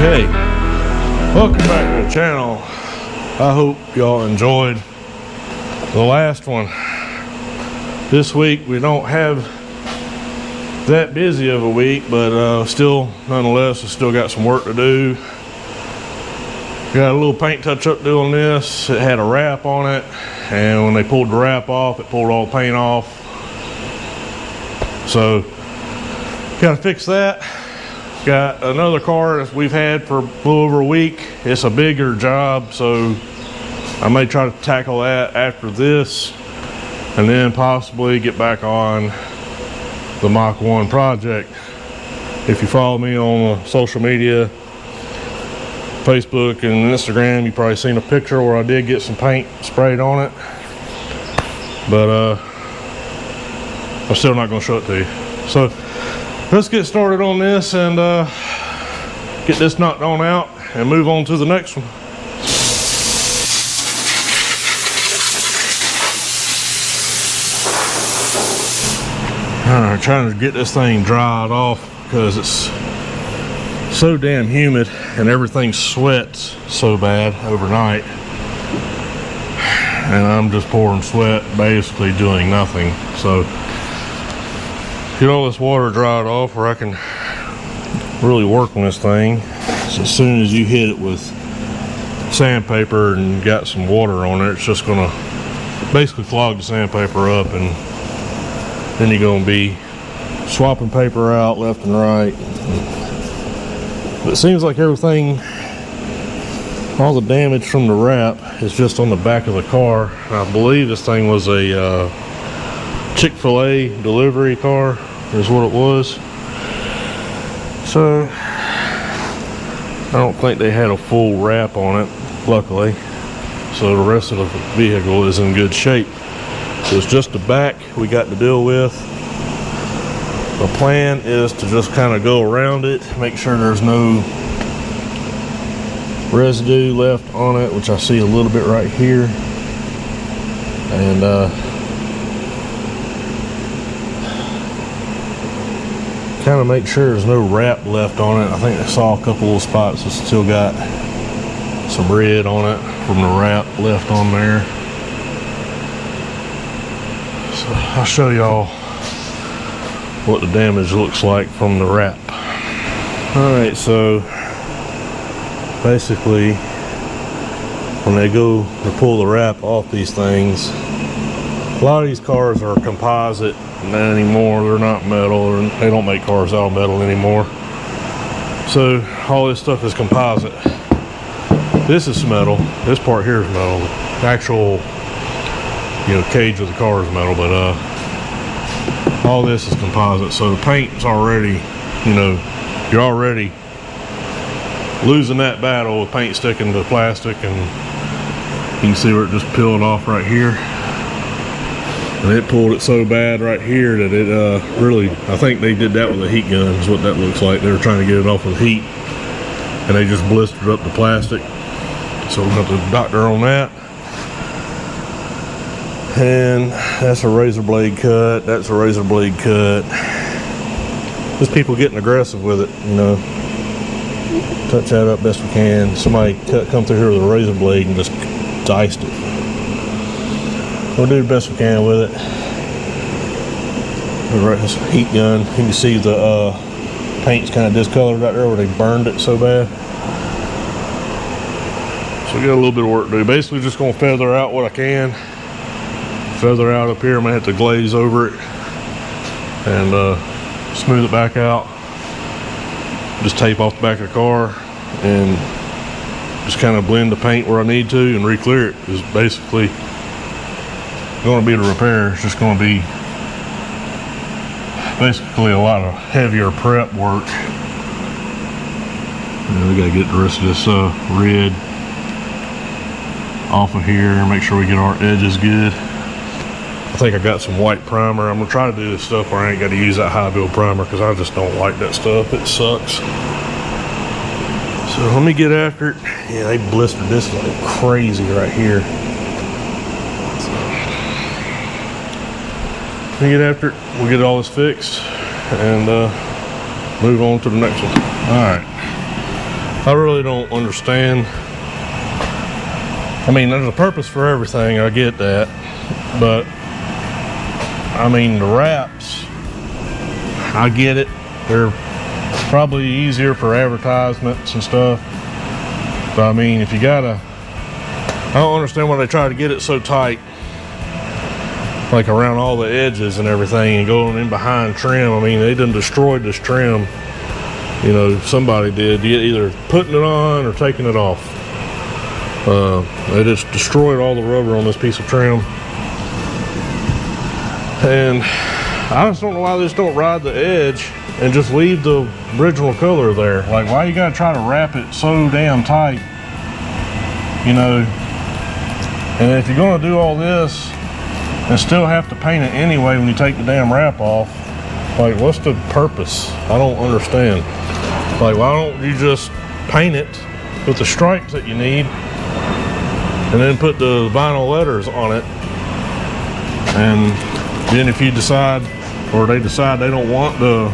Okay, welcome back to the channel. I hope y'all enjoyed the last one. This week we don't have that busy of a week, but still, nonetheless, I still got some work to do. Got a little paint touch up doing this. It had a wrap on it, and when they pulled the wrap off, it pulled all the paint off. So, gotta fix that. Got another car that we've had for a little over a week. It's a bigger job, so I may try to tackle that after this, and then possibly get back on the Mach 1 project. If you follow me on social media, Facebook and Instagram, you probably seen a picture where I did get some paint sprayed on it, but I'm still not going to show it to you. So let's get started on this and get this knocked on out and move on to the next one. I'm trying to get this thing dried off because it's so damn humid and everything sweats so bad overnight, and I'm just pouring sweat, basically doing nothing. So get all this water dried off where I can really work on this thing. So as soon as you hit it with sandpaper and got some water on it, it's just gonna basically clog the sandpaper up, and then you're gonna be swapping paper out left and right. But it seems like everything, all the damage from the wrap is just on the back of the car. I believe this thing was a Chick-fil-A delivery car is what it was. So I don't think they had a full wrap on it, luckily. So the rest of the vehicle is in good shape. So it's just the back we got to deal with. The plan is to just kind of go around it, make sure there's no residue left on it, which I see a little bit right here. And kind of make sure there's no wrap left on it. I think I saw a couple little spots that still got some red on it from the wrap left on there. So I'll show y'all what the damage looks like from the wrap. Alright, so basically when they go to pull the wrap off these things, a lot of these cars are composite anymore. They're not metal, and they don't make cars out of metal anymore. So all this stuff is composite. This is metal. This part here is metal. The actual, cage of the car is metal, but all this is composite. So the paint's already, you're already losing that battle with paint sticking to plastic, and you can see where it just peeled off right here. And it pulled it so bad right here that it really, I think they did that with a heat gun is what that looks like. They were trying to get it off with heat, and they just blistered up the plastic. So we're going to have to doctor on that. And that's a razor blade cut. That's a razor blade cut. Just people getting aggressive with it, Touch that up best we can. Somebody come through here with a razor blade and just diced it. We'll do the best we can with it. Right, this heat gun. You can see the paint's kind of discolored right there where they burned it so bad. So we got a little bit of work to do. Basically just gonna feather out what I can. Feather out up here. I'm gonna have to glaze over it and smooth it back out. Just tape off the back of the car and just kind of blend the paint where I need to and re-clear it. Is basically going to be the repair. It's just going to be basically a lot of heavier prep work. We got to get the rest of this red off of here and make sure we get our edges good. I think I got some white primer. I'm going to try to do this stuff where I ain't got to use that high build primer because I just don't like that stuff. It sucks. So let me get after it. Yeah, they blistered this like crazy right here. Let me get after it. We'll get all this fixed and move on to the next one. All right. I really don't understand. I mean, there's a purpose for everything, I get that, but I mean, the wraps, I get it. They're probably easier for advertisements and stuff, but I mean, if you gotta, I don't understand why they try to get it so tight, like around all the edges and everything, and going in behind trim. I mean, they done destroyed this trim. You know, somebody did, either putting it on or taking it off. They just destroyed all the rubber on this piece of trim. And I just don't know why they just don't ride the edge and just leave the original color there. Like, why you gotta try to wrap it so damn tight, you know? And if you're gonna do all this and still have to paint it anyway when you take the damn wrap off, like, what's the purpose? I don't understand. Like, why don't you just paint it with the stripes that you need and then put the vinyl letters on it? And then if you decide, or they decide they don't want the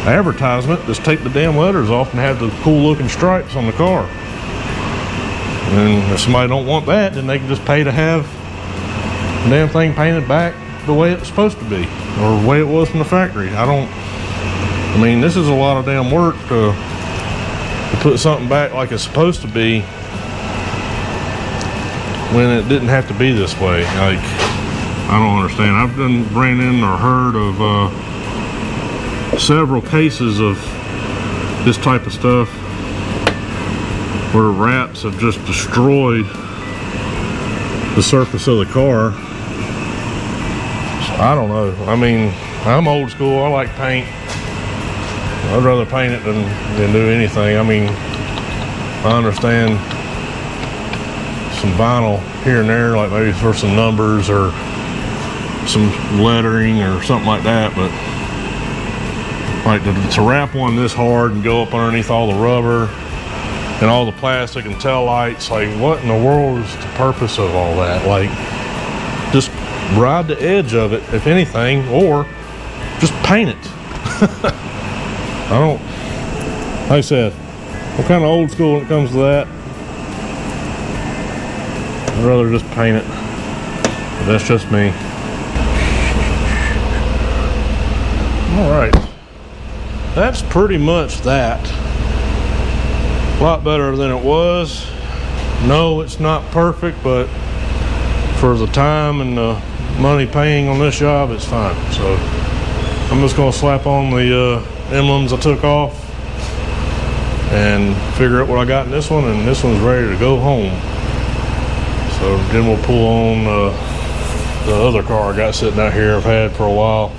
advertisement, just take the damn letters off and have the cool looking stripes on the car. And if somebody don't want that, then they can just pay to have the damn thing painted back the way it's supposed to be, or the way it was from the factory. I mean, this is a lot of damn work to put something back like it's supposed to be when it didn't have to be this way. Like, I don't understand. I've ran in or heard of several cases of this type of stuff where wraps have just destroyed the surface of the car. So, I don't know. I mean, I'm old school. I like paint. I'd rather paint it than do anything. I mean, I understand some vinyl here and there, like maybe for some numbers or some lettering or something like that, but like to wrap one this hard and go up underneath all the rubber and all the plastic and tail lights, like, what in the world is the purpose of all that? Like, just ride the edge of it, if anything, or just paint it. I don't, like I said, I'm kind of old school when it comes to that. I'd rather just paint it, but that's just me. All right, that's pretty much that. A lot better than it was. No, it's not perfect, but for the time and the money paying on this job, it's fine. So I'm just gonna slap on the emblems I took off and figure out what I got in this one, and this one's ready to go home. So then we'll pull on the other car I got sitting out here I've had for a while.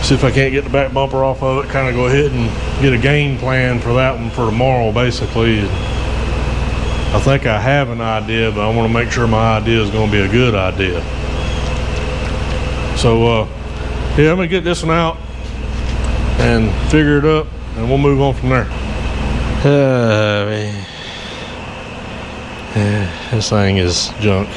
See if I can't get the back bumper off of it, kind of go ahead and get a game plan for that one for tomorrow, basically. I think I have an idea, but I want to make sure my idea is going to be a good idea. So yeah, I'm gonna get this one out and figure it up, and we'll move on from there. Man. Yeah, this thing is junk.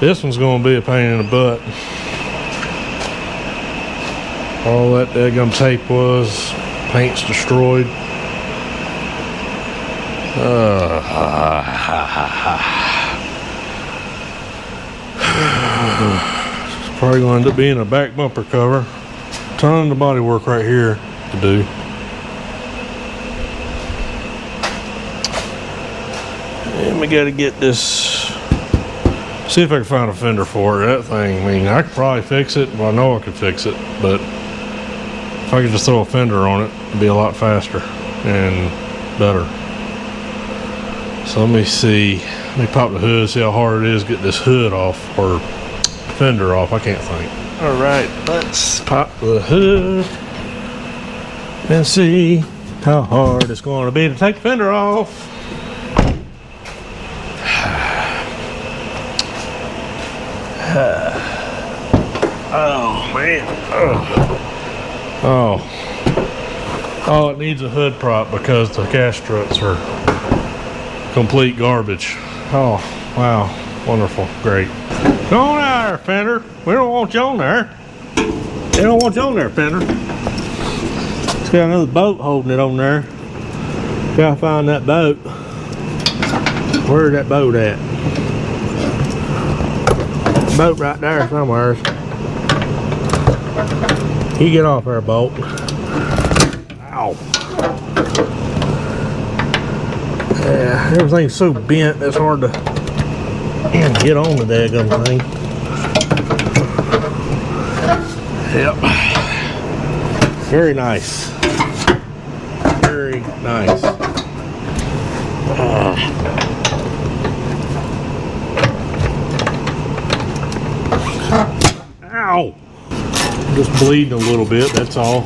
This one's gonna be a pain in the butt. All that daggum tape was, paint's destroyed. It's probably going to end up being a back bumper cover. Ton of bodywork right here to do. And we got to get this. See if I can find a fender for it. That thing, I mean, I could probably fix it. Well, I know I could fix it, but if I could just throw a fender on it, it'd be a lot faster and better. So let me see. Let me pop the hood, see how hard it is to get this hood off, or fender off. I can't think. All right, let's pop the hood and see how hard it's going to be to take the fender off. Oh man. Oh, it needs a hood prop because the gas struts are complete garbage. Oh wow, wonderful, great. Go on out there, fender. We don't want you on there. They don't want you on there, fender. It's got another boat holding it on there. Gotta find that boat. Where's that boat at? Boat right there somewhere. You get off there, boat. Ow. Yeah, everything's so bent it's hard to get on the daggone thing. Yep. Very nice. Very nice. Ow! Just bleeding a little bit, that's all.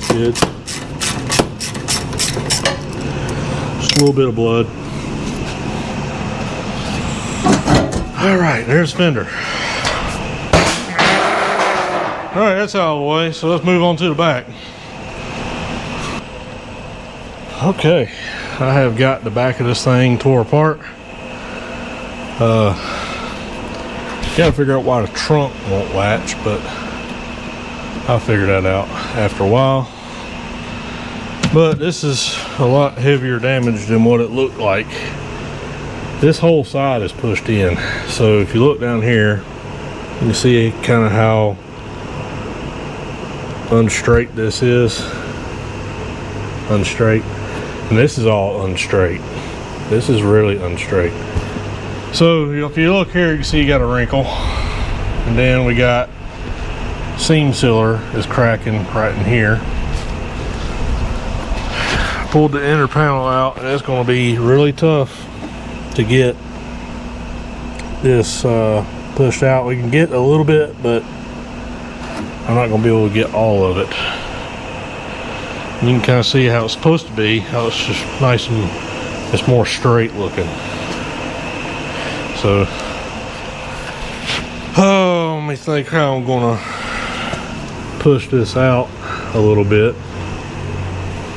Good. Just a little bit of blood. Alright, there's fender. Alright, that's out of the way, so let's move on to the back. Okay, I have got the back of this thing tore apart. Gotta figure out why the trunk won't latch, but I'll figure that out after a while. But this is a lot heavier damage than what it looked like. This whole side is pushed in, so if you look down here, you can see kind of how unstraight this is. Unstraight. And this is all unstraight. This is really unstraight. So if you look here, you can see you got a wrinkle, and then we got seam sealer is cracking right in here. Pulled the inner panel out, and it's going to be really tough to get this pushed out. We can get a little bit, but I'm not going to be able to get all of it. You can kind of see how it's supposed to be, how it's just nice and it's more straight looking. So, let me think how I'm gonna push this out a little bit.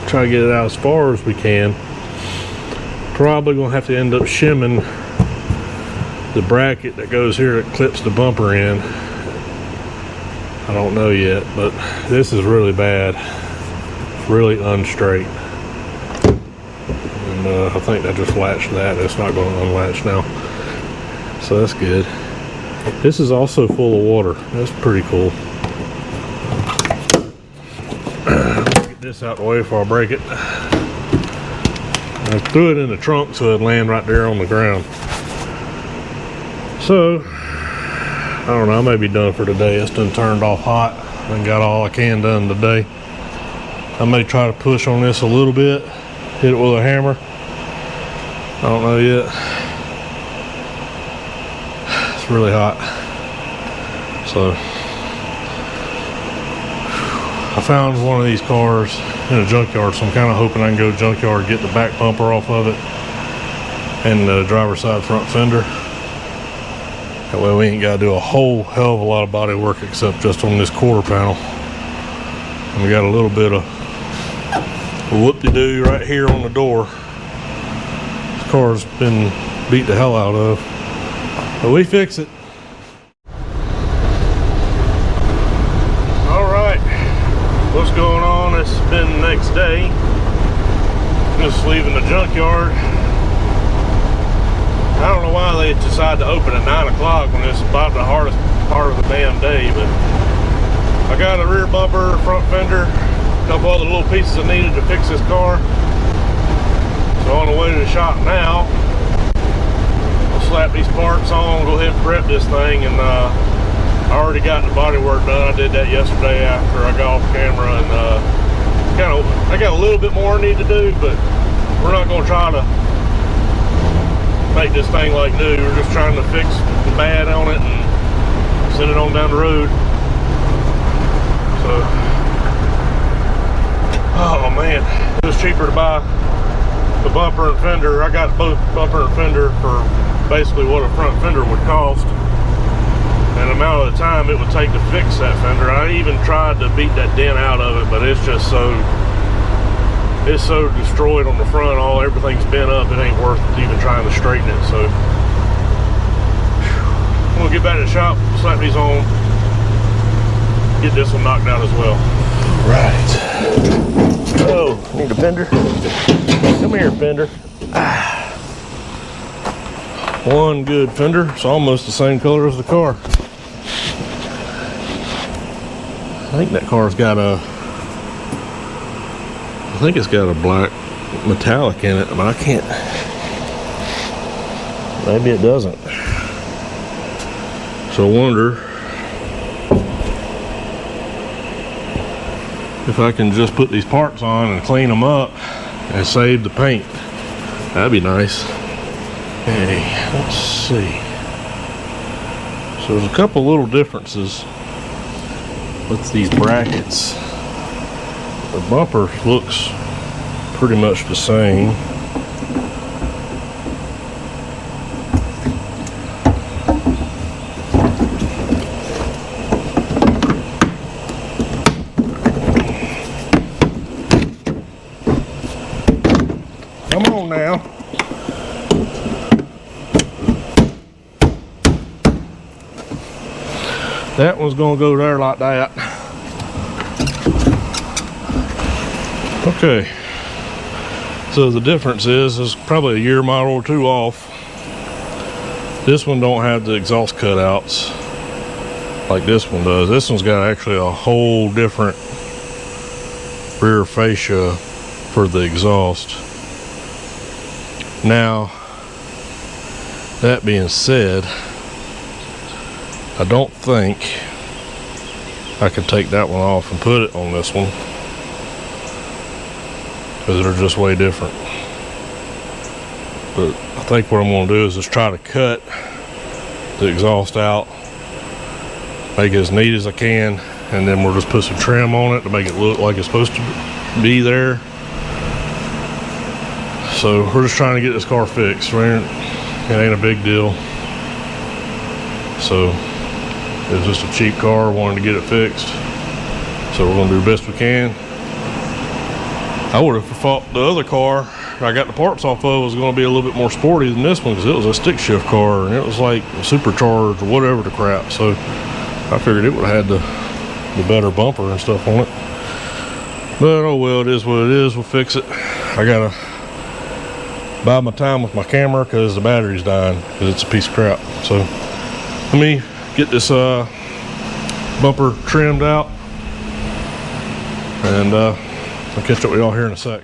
Try to get it out as far as we can. Probably gonna have to end up shimming the bracket that goes here that clips the bumper in. I don't know yet, but this is really bad. Really unstraight. And I think I just latched that. It's not going to unlatch now. So that's good. This is also full of water. That's pretty cool. Get this out of the way before I break it. I threw it in the trunk so it'd land right there on the ground. So, I don't know, I may be done for today. It's done turned off hot. I got all I can done today. I may try to push on this a little bit, hit it with a hammer. I don't know yet. It's really hot. So I found one of these cars in a junkyard, so I'm kind of hoping I can go junkyard, get the back bumper off of it and the driver's side front fender. That way we ain't got to do a whole hell of a lot of body work except just on this quarter panel. And we got a little bit of whoop-de-doo right here on the door. This car's been beat the hell out of. But we fix it. Alright. What's going on? It's been the next day. Just leaving the junkyard. I don't know why they decided to open at 9 o'clock when it's about the hardest part of the damn day, but I got a rear bumper, front fender, a couple other little pieces I needed to fix this car. So on the way to the shop now. I'll slap these parts on, go ahead and prep this thing, and I already got the bodywork done. I did that yesterday after I got off camera, and I got a little bit more I need to do, but we're not going to try to make this thing like new. We're just trying to fix the bad on it and send it on down the road. So, oh man, it was cheaper to buy the bumper and fender. I got both bumper and fender for basically what a front fender would cost, and the amount of the time it would take to fix that fender. I even tried to beat that dent out of it, but it's just so destroyed on the front. Everything's bent up. It ain't worth even trying to straighten it. So I'm get back to the shop, slap these on, get this one knocked out as well. Right. Oh, need a fender. Come here, fender. One good fender. It's almost the same color as the car. I think that car's got a, I think it's got a black metallic in it, but I can't, maybe it doesn't. So I wonder if I can just put these parts on and clean them up and save the paint. That'd be nice. Okay, let's see. So there's a couple little differences with these brackets. The bumper looks pretty much the same. Come on now. That one's gonna go there like that. Okay. So the difference is it's probably a year model or two off. This one don't have the exhaust cutouts like this one does. This one's got actually a whole different rear fascia for the exhaust. Now, that being said, I don't think I could take that one off and put it on this one, because they're just way different. But I think what I'm going to do is just try to cut the exhaust out, make it as neat as I can, and then we'll just put some trim on it to make it look like it's supposed to be there. So we're just trying to get this car fixed. It ain't a big deal. So it's just a cheap car, wanting to get it fixed. So we're gonna do the best we can. I would have thought the other car I got the parts off of was gonna be a little bit more sporty than this one, because it was a stick shift car and it was like supercharged or whatever the crap. So I figured it would have had the better bumper and stuff on it. But oh well, it is what it is. We'll fix it. I gotta buy my time with my camera because the battery's dying, because it's a piece of crap. So let me get this bumper trimmed out, and I'll catch up with y'all here in a sec.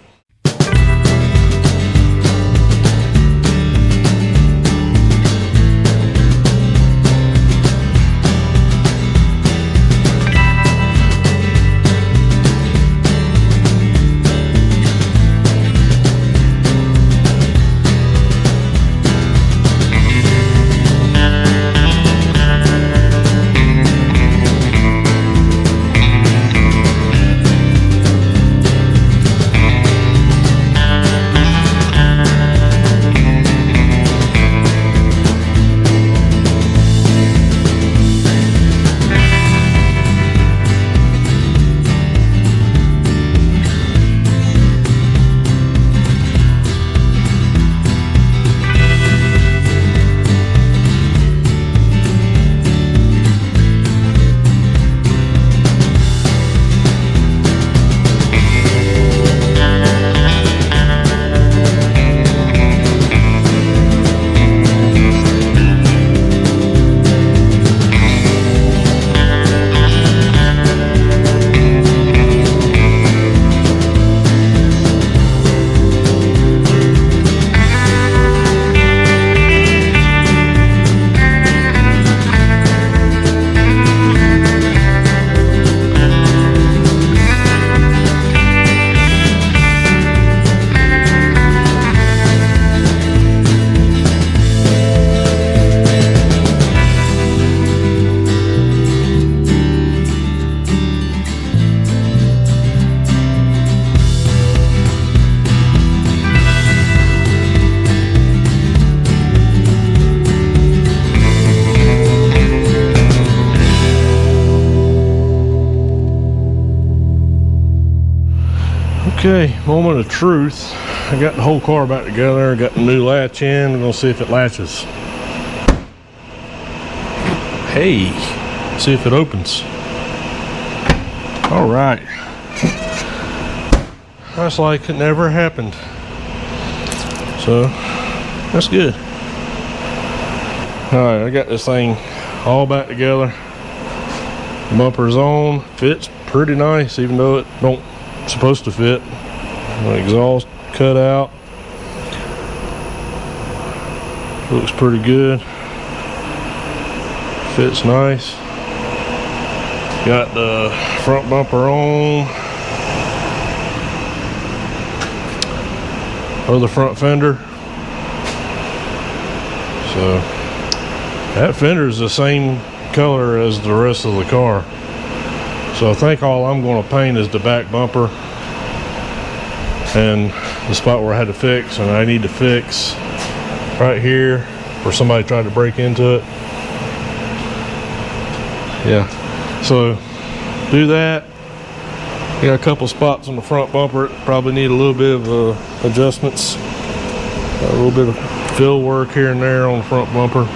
Okay, moment of truth. I got the whole car back together, got the new latch in. We're gonna see if it latches. Hey, see if it opens. All right. That's like it never happened. So that's good. All right, I got this thing all back together. Bumper's on, fits pretty nice, even though it don't supposed to fit. The exhaust cut out. Looks pretty good. Fits nice. Got the front bumper on. Or the front fender. So that fender is the same color as the rest of the car. So I think all I'm going to paint is the back bumper and the spot where I had to fix, and I need to fix right here where somebody tried to break into it. Yeah, so do that. Got a couple spots on the front bumper that probably need a little bit of adjustments. A little bit of fill work here and there on the front bumper.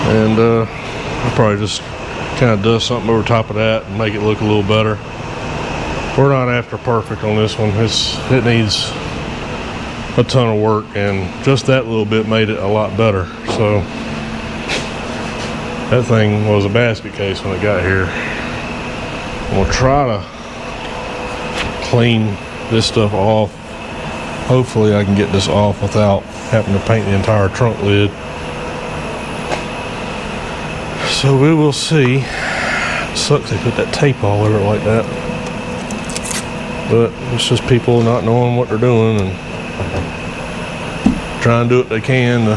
And I'll probably just kind of dust something over top of that and make it look a little better. We're not after perfect on this one. It needs a ton of work, and just that little bit made it a lot better. So that thing was a basket case when it got here. I'm gonna try to clean this stuff off. Hopefully I can get this off without having to paint the entire trunk lid. So we will see. It sucks they put that tape all over it like that. But it's just people not knowing what they're doing and trying to do what they can to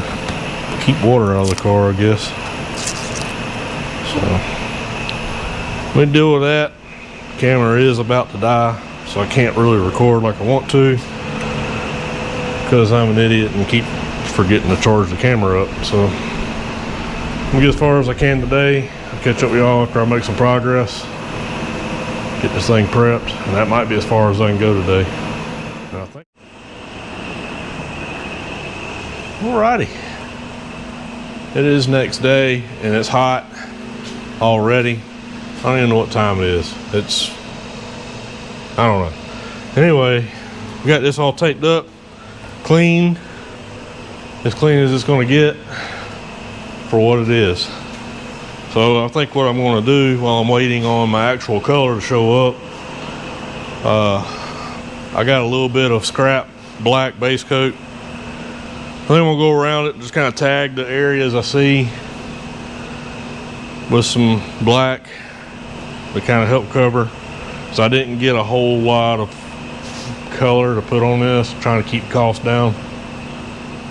keep water out of the car, I guess. So we deal with that. Camera is about to die, so I can't really record like I want to because I'm an idiot and keep forgetting to charge the camera up. So I'm gonna get as far as I can today. I'll catch up with y'all after I make some progress, get this thing prepped, and that might be as far as I can go today. I think. Alrighty, it is next day and it's hot already. I don't even know what time it is. I don't know. Anyway, we got this all taped up, clean, as clean as it's gonna get for what it is. So I think what I'm gonna do while I'm waiting on my actual color to show up, I got a little bit of scrap black base coat. I think we'll go around it and just kind of tag the areas I see with some black to kind of help cover. So I didn't get a whole lot of color to put on this, trying to keep costs down.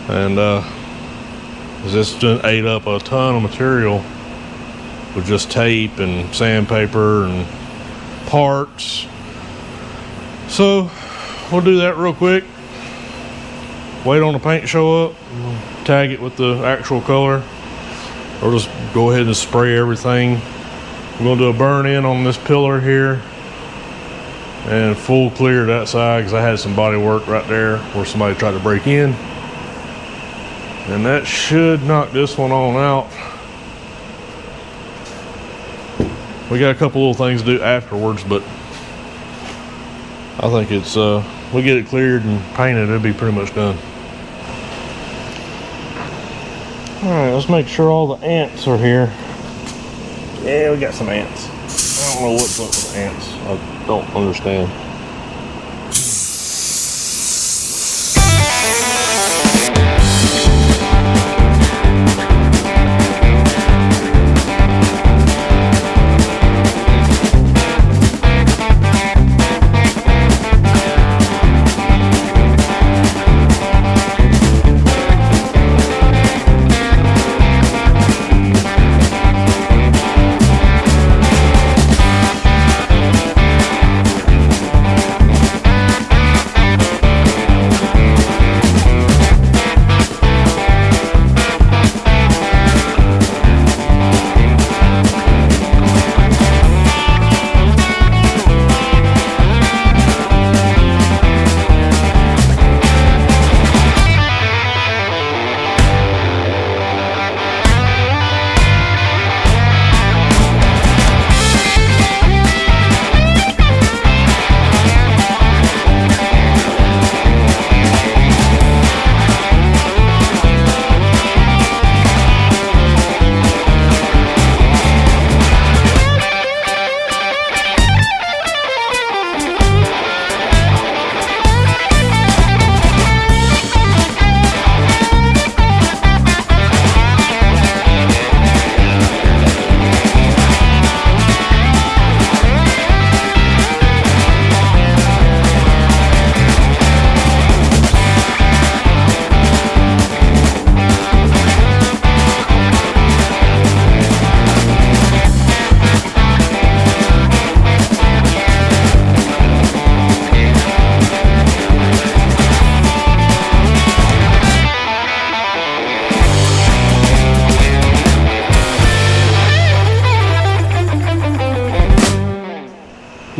And this just ate up a ton of material with just tape and sandpaper and parts. So we'll do that real quick. Wait on the paint to show up, tag it with the actual color, or just go ahead and spray everything. We're gonna do a burn in on this pillar here and full clear that side because I had some body work right there where somebody tried to break in. And that should knock this one on out. We got a couple little things to do afterwards, but I think it's we get it cleared and painted, it'll be pretty much done. All right, let's make sure all the ants are here. Yeah, we got some ants. I don't know what's up with the ants. I don't understand.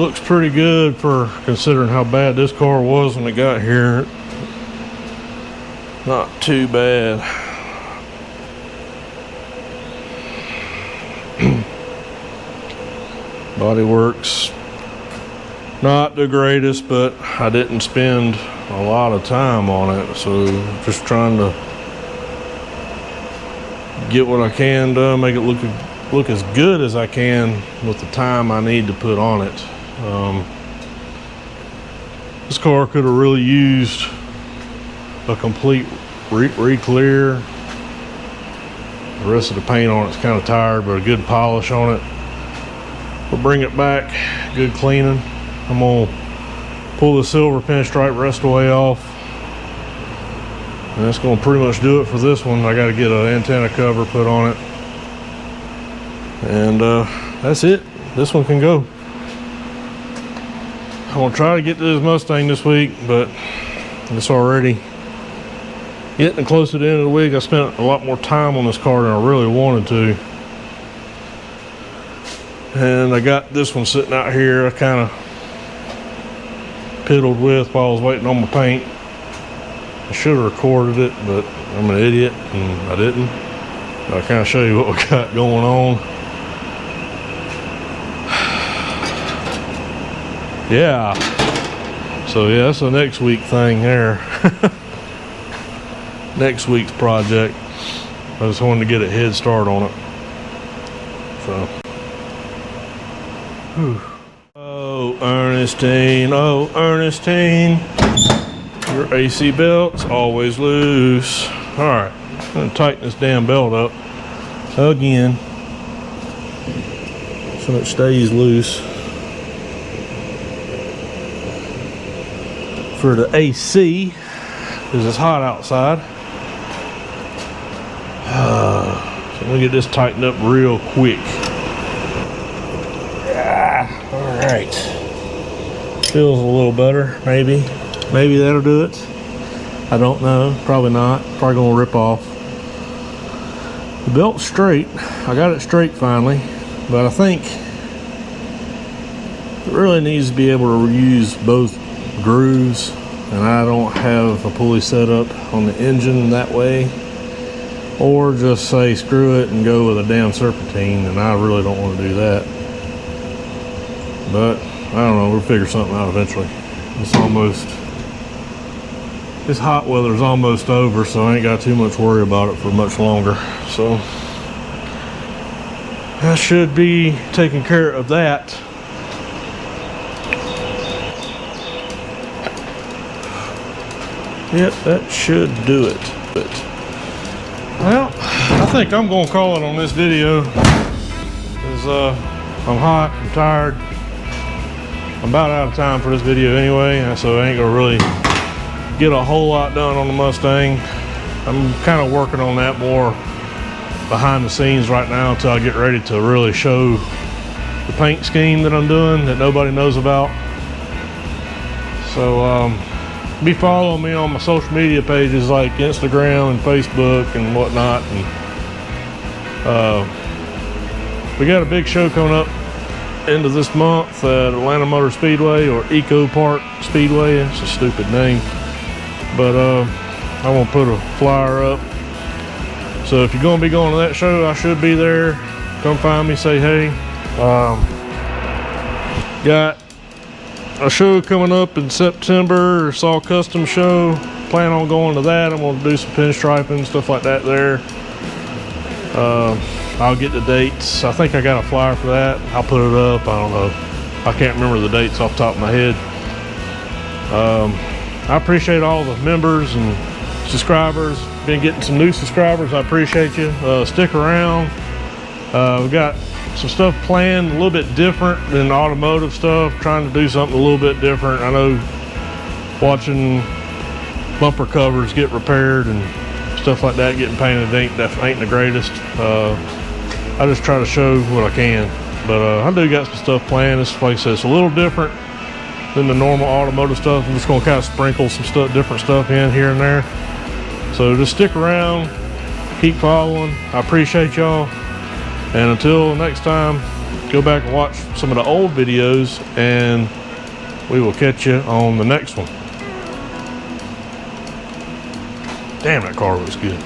looks pretty good for considering how bad this car was when it got here. Not too bad. Bodywork's not the greatest, but I didn't spend a lot of time on it, so just trying to get what I can done, make it look as good as I can with the time I need to put on it. This car could have really used a complete re-clear. The rest of the paint on it's kind of tired, but a good polish on it will bring it back. Good cleaning. I'm gonna pull the silver pinstripe rest of the way off, and that's gonna pretty much do it for this one. I got to get an antenna cover put on it, and that's it. This one can go. I'm gonna try to get to this Mustang this week, but it's already getting close to the end of the week. I spent a lot more time on this car than I really wanted to, and I got this one sitting out here I kind of piddled with while I was waiting on my paint. I should have recorded it, but I'm an idiot and I didn't. I'll kind of show you what we got going on. Yeah, so yeah, that's a next week thing there. Next week's project. I just wanted to get a head start on it. So, whew. Oh, Ernestine, your AC belt's always loose. All right, I'm gonna tighten this damn belt up again so it stays loose. For the AC, because it's hot outside. So let me get this tightened up real quick. All right. Feels a little better, maybe. Maybe that'll do it. I don't know. Probably not. Probably gonna rip off. The belt's straight. I got it straight finally, but I think it really needs to be able to use both grooves, and I don't have a pulley set up on the engine that way, or just say screw it and go with a damn serpentine, and I really don't want to do that. But I don't know, we'll figure something out eventually. This hot weather's almost over, so I ain't got too much worry about it for much longer. So I should be taking care of that. Yep, that should do it. Well, I think I'm gonna call it on this video. Because I'm hot, I'm tired. I'm about out of time for this video anyway, so I ain't gonna really get a whole lot done on the Mustang. I'm kind of working on that more behind the scenes right now until I get ready to really show the paint scheme that I'm doing that nobody knows about. So be following me on my social media pages like Instagram and Facebook and whatnot. And we got a big show coming up end of this month at Atlanta Motor Speedway, or Eco Park Speedway. It's a stupid name, but I'm gonna put a flyer up, so if you're gonna be going to that show, I should be there. Come find me, say hey. Got a show coming up in September, Saw Custom Show. Plan on going to that. I'm gonna do some pinstriping, stuff like that there. I'll get the dates. I think I got a flyer for that. I'll put it up. I don't know. I can't remember the dates off the top of my head. I appreciate all the members and subscribers. Been getting some new subscribers. I appreciate you. Stick around. We got some stuff planned a little bit different than automotive stuff. Trying to do something a little bit different. I know watching bumper covers get repaired and stuff like that, getting painted, ain't the greatest. I just try to show what I can, but I do got some stuff planned. This place is a little different than the normal automotive stuff. I'm just gonna kind of sprinkle some stuff, different stuff in here and there. So just stick around, keep following. I appreciate y'all, and until next time, go back and watch some of the old videos, and we will catch you on the next one. Damn, that car looks good.